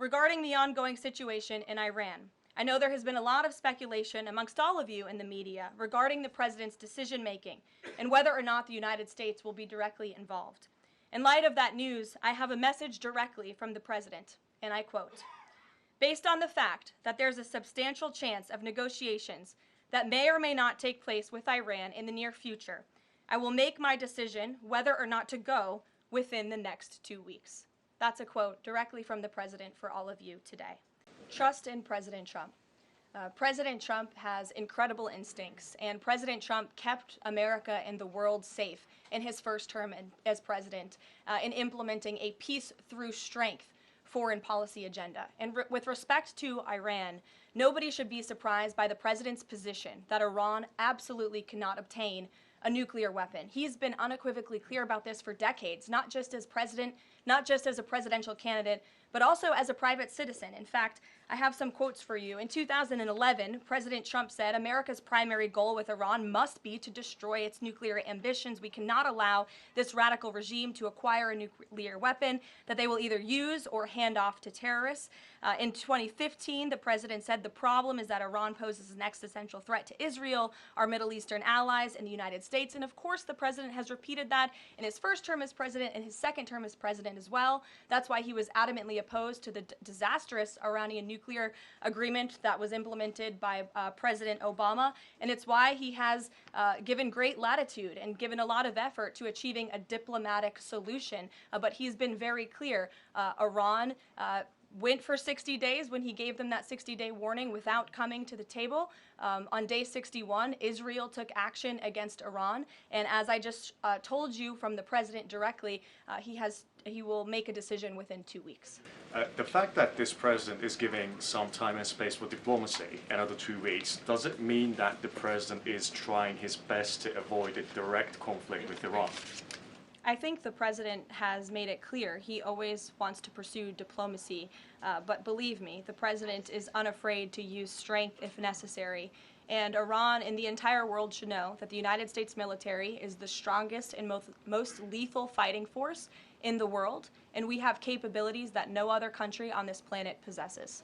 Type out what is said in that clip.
Regarding the ongoing situation in Iran, I know there has been a lot of speculation amongst all of you in the media regarding the president's decision-making and whether or not the United States will be directly involved. In light of that news, I have a message directly from the president, and I quote, "Based on the fact that there's a substantial chance of negotiations that may or may not take place with Iran in the near future, I will make my decision whether or not to go within the next 2 weeks." That's a quote directly from the president for all of you today. Trust in President Trump. President Trump has incredible instincts, and President Trump kept America and the world safe in his first term as president in implementing a peace through strength foreign policy agenda. And with respect to Iran, nobody should be surprised by the president's position that Iran absolutely cannot obtain a nuclear weapon. He's been unequivocally clear about this for decades, not just as president, not just as a presidential candidate, but also as a private citizen. In fact, I have some quotes for you. In 2011, President Trump said, "America's primary goal with Iran must be to destroy its nuclear ambitions. We cannot allow this radical regime to acquire a nuclear weapon that they will either use or hand off to terrorists." In 2015, the president said, "The problem is that Iran poses an existential threat to Israel, our Middle Eastern allies, and the United States." And of course, the president has repeated that in his first term as president and his second term as president as well. That's why he was adamantly opposed to the disastrous Iranian nuclear agreement that was implemented by President Obama. And it's why he has given great latitude and given a lot of effort to achieving a diplomatic solution. But he's been very clear. Iran went for 60 days when he gave them that 60-day warning without coming to the table. On day 61, Israel took action against Iran. And as I just told you from the president directly, he will make a decision within 2 weeks. The fact that this president is giving some time and space for diplomacy, another 2 weeks, does it mean that the president is trying his best to avoid a direct conflict with Iran? I think the president has made it clear he always wants to pursue diplomacy, but believe me, the president is unafraid to use strength if necessary. And Iran and the entire world should know that the United States military is the strongest and most lethal fighting force in the world, and we have capabilities that no other country on this planet possesses.